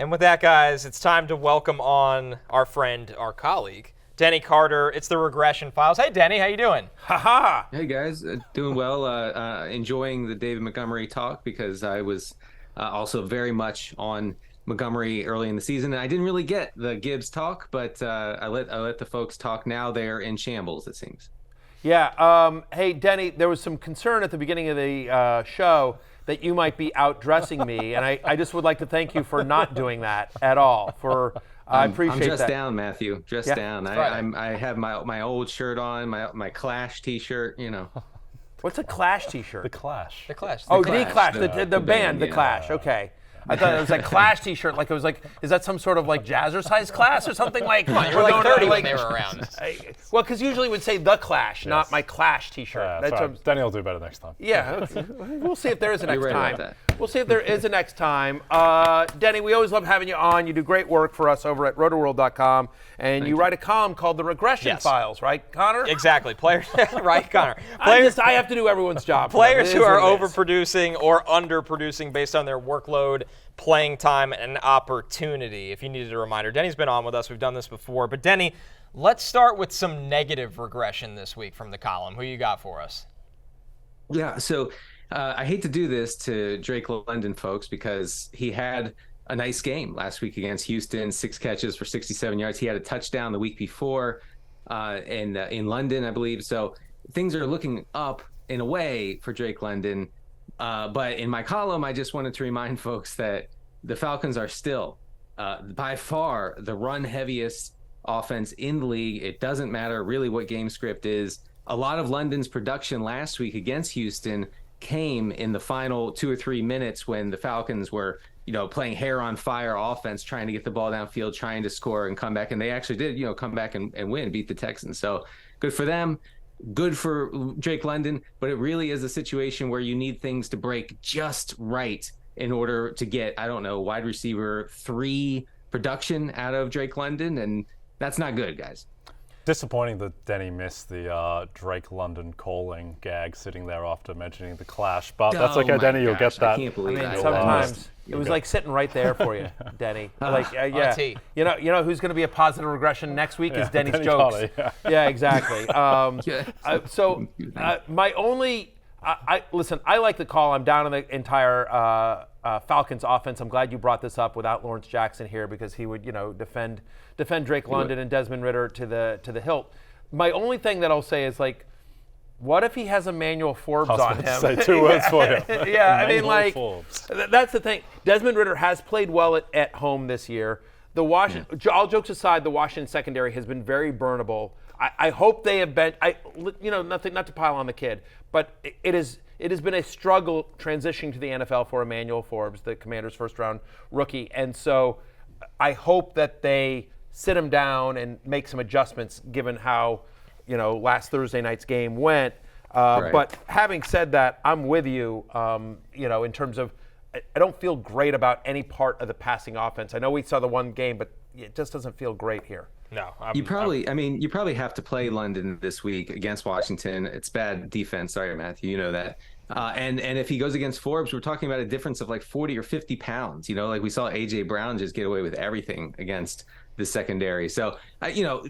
And with that, guys, it's time to welcome on our friend, our colleague, Denny Carter. It's the Regression Files. Hey, Denny, how you doing? Ha-ha! Hey, guys. Doing well. Enjoying the David Montgomery talk because I was also very much on Montgomery early in the season. And I didn't really get the Gibbs talk, but I let the folks talk. Now they're in shambles, it seems. Yeah. Hey, Denny, there was some concern at the beginning of the show that you might be outdressing me, and I just would like to thank you for not doing that at all. I appreciate that. I'm just down, Matthew. Just down. Right. I have my old shirt on, my Clash T-shirt. You know. What's a Clash T-shirt? The Clash. The Clash. The Clash, the band, The yeah. Clash. Okay. I thought it was like Clash T-shirt. Like it was like, is that some sort of like jazzercise class or something? Like, Come on, you were like 30 when they were around. Well, because usually it would say The Clash, not my Clash T-shirt. Yeah, that's right. Denny will do better next time. Yeah, okay. We'll see if there is a next right time. about We'll see if there is a next time. Denny, we always love having you on. You do great work for us over at rotoworld.com, and you write a column called The Regression Files, right, Connor? Exactly. Players, right, Connor? I have to do everyone's job. Players who are overproducing or underproducing based on their workload, playing time, and opportunity. If you needed a reminder, Denny's been on with us. We've done this before. But Denny, let's start with some negative regression this week from the column. Who you got for us? Yeah, so I hate to do this to Drake London, folks, because he had a nice game last week against Houston, 6 catches for 67 yards. He had a touchdown the week before in London, I believe. So things are looking up in a way for Drake London. But in my column, I just wanted to remind folks that the Falcons are still by far the run heaviest offense in the league. It doesn't matter really what game script is. A lot of London's production last week against Houston came in the final 2 or 3 minutes when the Falcons were, playing hair on fire offense, trying to get the ball downfield, trying to score and come back. And they actually did, come back and win, beat the Texans. So good for them. Good for Drake London, but it really is a situation where you need things to break just right in order to get, wide receiver 3 production out of Drake London, and that's not good, guys. Disappointing that Denny missed the Drake London calling gag sitting there after mentioning the Clash, but that's okay, Denny. You'll get that. I can't believe that. Sometimes it was like sitting right there for you, Denny. Yeah. You know who's going to be a positive regression next week is Denny's Denny jokes. Carter, Yeah, exactly. My only, listen. I like the call. I'm down on the entire Falcons offense. I'm glad you brought this up without Lawrence Jackson here because he would, defend Drake London and Desmond Ridder to the hilt. My only thing that I'll say is what if he has Emmanuel Forbes on him? Say 2 words for you. Yeah, I mean, Forbes. that's the thing. Desmond Ridder has played well at home this year. All jokes aside, the Washington secondary has been very burnable. I hope they have been. Nothing, not to pile on the kid, but it has been a struggle transitioning to the NFL for Emmanuel Forbes, the Commanders' first-round rookie, and so I hope that they sit him down and make some adjustments, given how last Thursday night's game went. Right. But having said that, I'm with you. In terms of, I don't feel great about any part of the passing offense. I know we saw the one game, but it just doesn't feel great here. No. You probably have to play London this week against Washington. It's bad defense. Sorry, Matthew, you know that. And if he goes against Forbes, we're talking about a difference of like 40 or 50 pounds. We saw A.J. Brown just get away with everything against the secondary. So,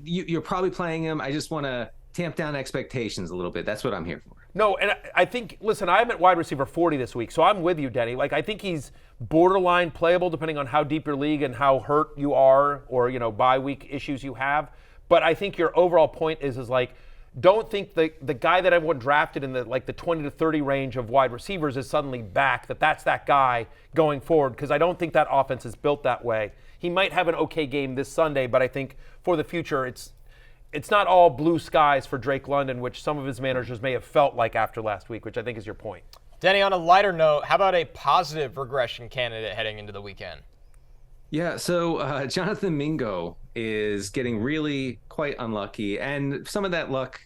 you're probably playing him. I just want to tamp down expectations a little bit. That's what I'm here for. No, and I think, listen, I'm at wide receiver 40 this week, so I'm with you, Denny. I think he's borderline playable depending on how deep your league and how hurt you are or, bye week issues you have. But I think your overall point is don't think the guy that everyone drafted in the 20 to 30 range of wide receivers is suddenly back, that's that guy going forward, because I don't think that offense is built that way. He might have an okay game this Sunday, but I think for the future it's not all blue skies for Drake London, which some of his managers may have felt like after last week, which I think is your point. Denny, on a lighter note, how about a positive regression candidate heading into the weekend? Yeah, so Jonathan Mingo is getting really quite unlucky, and some of that lack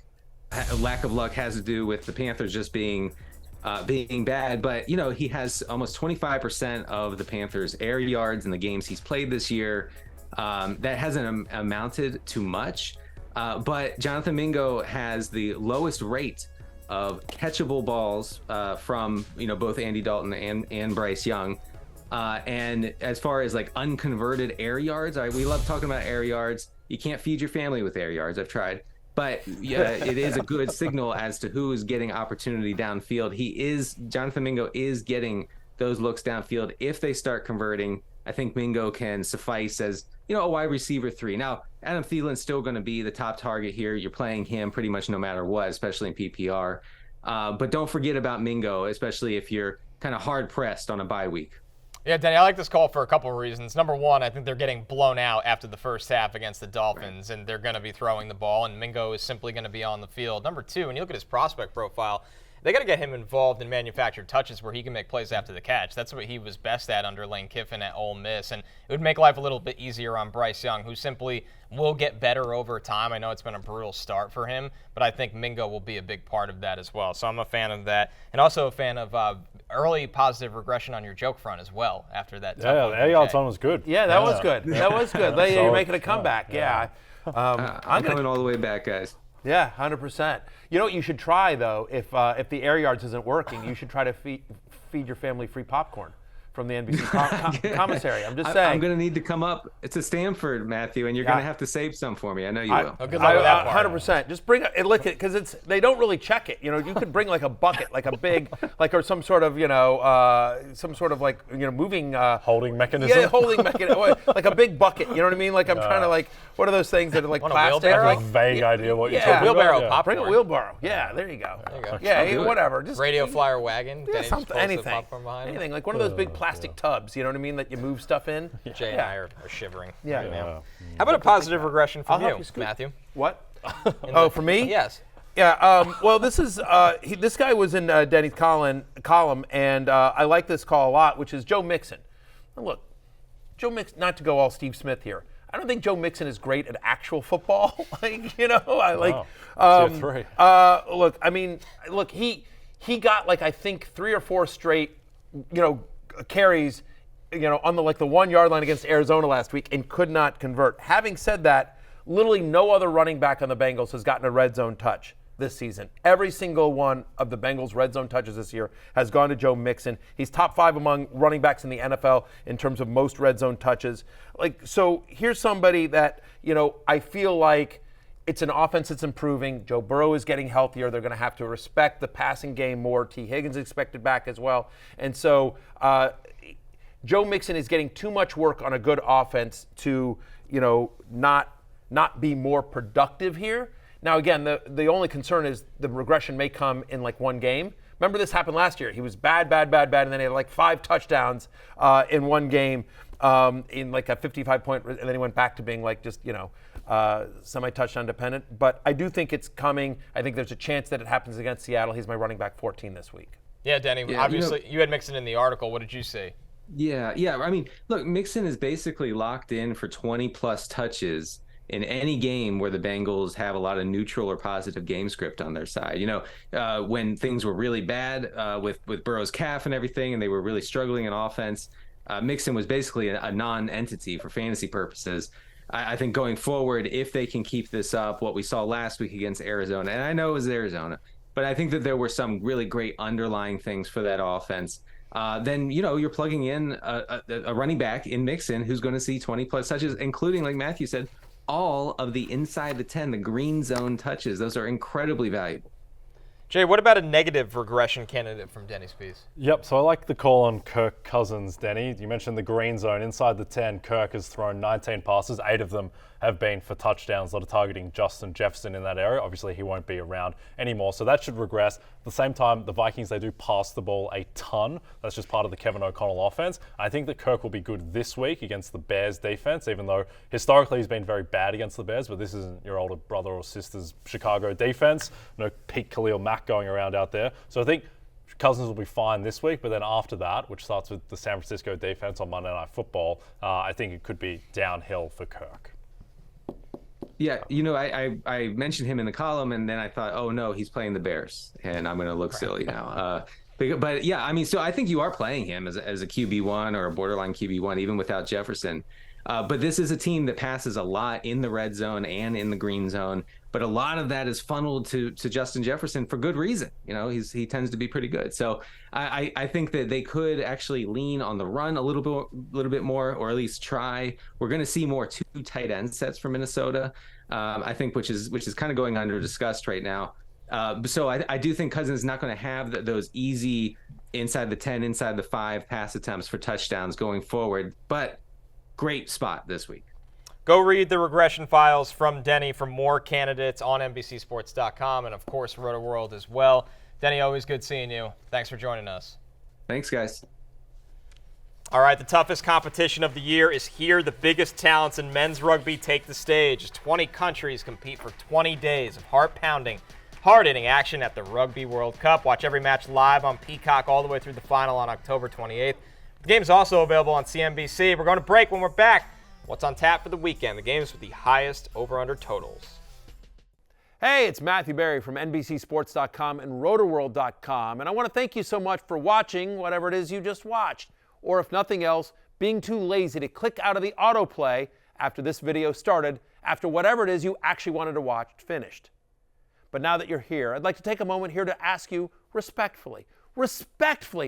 of luck has to do with the Panthers just being bad. But he has almost 25% of the Panthers' air yards in the games he's played this year. That hasn't amounted to much, but Jonathan Mingo has the lowest rate of catchable balls from both Andy Dalton and Bryce Young. And as far as like unconverted air yards, we love talking about air yards. You can't feed your family with air yards. I've tried. But it is a good signal as to who is getting opportunity downfield. Jonathan Mingo is getting those looks downfield. If they start converting, I think Mingo can suffice as, a wide receiver 3. Now, Adam Thielen's still going to be the top target here. You're playing him pretty much no matter what, especially in PPR. But don't forget about Mingo, especially if you're kind of hard pressed on a bye week. Yeah, Denny, I like this call for a couple of reasons. Number one, I think they're getting blown out after the first half against the Dolphins, and they're going to be throwing the ball, and Mingo is simply going to be on the field. Number two, when you look at his prospect profile, they got to get him involved in manufactured touches where he can make plays after the catch. That's what he was best at under Lane Kiffin at Ole Miss, and it would make life a little bit easier on Bryce Young, who simply will get better over time. I know it's been a brutal start for him, but I think Mingo will be a big part of that as well. So I'm a fan of that, and also a fan of early positive regression on your joke front as well after that. Yeah, the air yards one was good. Yeah, that was good. That was good. You're making a comeback. Yeah. I'm coming all the way back, guys. Yeah, 100%. You know what you should try, though, if the air yards isn't working, you should try to feed your family free popcorn from the NBC commissary. I'm just saying. I'm going to need to come up to Stanford, Matthew, and you're going to have to save some for me. I know you will. Good luck with that part. 100%. Just bring it, look at, because they don't really check it. You could bring like a bucket, like a big, or some sort of, moving. Holding mechanism? Yeah, holding mechanism. Like a big bucket. You know what I mean? Like I'm trying to what are those things that are like plastic? Wheelbarrow? I have a vague idea what you're talking wheelbarrow about. popcorn. Bring a wheelbarrow. Yeah, there you go. There you go. Yeah, whatever. Just Radio flyer wagon. Yeah, Denny anything. behind Anything. Like one of those big plastic tubs, you know what I mean, that you move stuff in. Jay and I are shivering. Yeah. Right now. How about a positive regression from I'll you, help you scoop. Matthew? What? Oh, for me? Yes. Yeah. Well, this is this guy was in Denny's column, and I like this call a lot, which is Joe Mixon. Now, look, Joe Mixon. Not to go all Steve Smith here. I don't think Joe Mixon is great at actual football. I like. Look, I mean, he got I think 3 or 4 straight, carries, on the 1 yard line against Arizona last week and could not convert. Having said that, literally no other running back on the Bengals has gotten a red zone touch this season. Every single one of the Bengals' red zone touches this year has gone to Joe Mixon. He's top 5 among running backs in the NFL in terms of most red zone touches. So here's somebody that, I feel like it's an offense that's improving. Joe Burrow is getting healthier. They're going to have to respect the passing game more. T. Higgins is expected back as well. And so Joe Mixon is getting too much work on a good offense to, not be more productive here. Now, again, the only concern is the regression may come in one game. Remember this happened last year. He was bad, and then he had 5 touchdowns in one game in a 55-point, and then he went back to being semi-touchdown dependent. But I do think it's coming. I think there's a chance that it happens against Seattle. He's my running back 14 this week. Yeah, Denny, obviously you had Mixon in the article. What did you say? Yeah. I mean, look, Mixon is basically locked in for 20-plus touches in any game where the Bengals have a lot of neutral or positive game script on their side. When things were really bad with Burrow's calf and everything, and they were really struggling in offense, Mixon was basically a non-entity for fantasy purposes. I think going forward, if they can keep this up, what we saw last week against Arizona, and I know it was Arizona, but I think that there were some really great underlying things for that offense. Then, you're plugging in a running back in Mixon who's going to see 20-plus touches, including, like Matthew said, all of the inside the 10, the green zone touches. Those are incredibly valuable. Jay, what about a negative regression candidate from Denny's piece? Yep, so I like the call on Kirk Cousins, Denny. You mentioned the green zone. Inside the 10, Kirk has thrown 19 passes. 8 of them have been for touchdowns. A lot of targeting Justin Jefferson in that area. Obviously, he won't be around anymore, so that should regress. At the same time, the Vikings, they do pass the ball a ton. That's just part of the Kevin O'Connell offense. I think that Kirk will be good this week against the Bears defense, even though historically he's been very bad against the Bears, but this isn't your older brother or sister's Chicago defense. No Pete Khalil Mack going around out there. So I think Cousins will be fine this week, but then after that, which starts with the San Francisco defense on Monday Night Football, I think it could be downhill for Kirk. Yeah, I mentioned him in the column, and then I thought, oh no, he's playing the Bears, and I'm going to look silly now. But yeah, I mean, so I think you are playing him as a QB1 or a borderline QB1, even without Jefferson. But this is a team that passes a lot in the red zone and in the green zone. But a lot of that is funneled to Justin Jefferson for good reason. He tends to be pretty good. So I think that they could actually lean on the run a little bit more, or at least try. We're going to see more 2 tight end sets from Minnesota, I think, which is kind of going under discussed right now. So I do think Cousins is not going to have those easy inside the 10, inside the 5 pass attempts for touchdowns going forward. But great spot this week. Go read the regression files from Denny for more candidates on NBCSports.com and, of course, RotoWorld as well. Denny, always good seeing you. Thanks for joining us. Thanks, guys. All right, the toughest competition of the year is here. The biggest talents in men's rugby take the stage as 20 countries compete for 20 days of heart-pounding, hard-hitting action at the Rugby World Cup. Watch every match live on Peacock all the way through the final on October 28th. The game's also available on CNBC. We're going to break. When we're back, what's on tap for the weekend? The games with the highest over-under totals. Hey, it's Matthew Berry from NBCSports.com and RotoWorld.com, and I want to thank you so much for watching whatever it is you just watched, or if nothing else, being too lazy to click out of the autoplay after this video started, after whatever it is you actually wanted to watch finished. But now that you're here, I'd like to take a moment here to ask you respectfully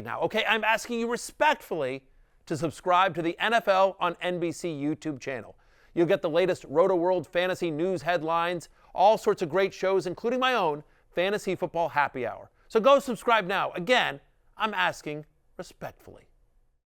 now, okay? I'm asking you respectfully to subscribe to the NFL on NBC YouTube channel. You'll get the latest RotoWorld fantasy news headlines, all sorts of great shows, including my own Fantasy Football Happy Hour. So go subscribe now. Again, I'm asking respectfully.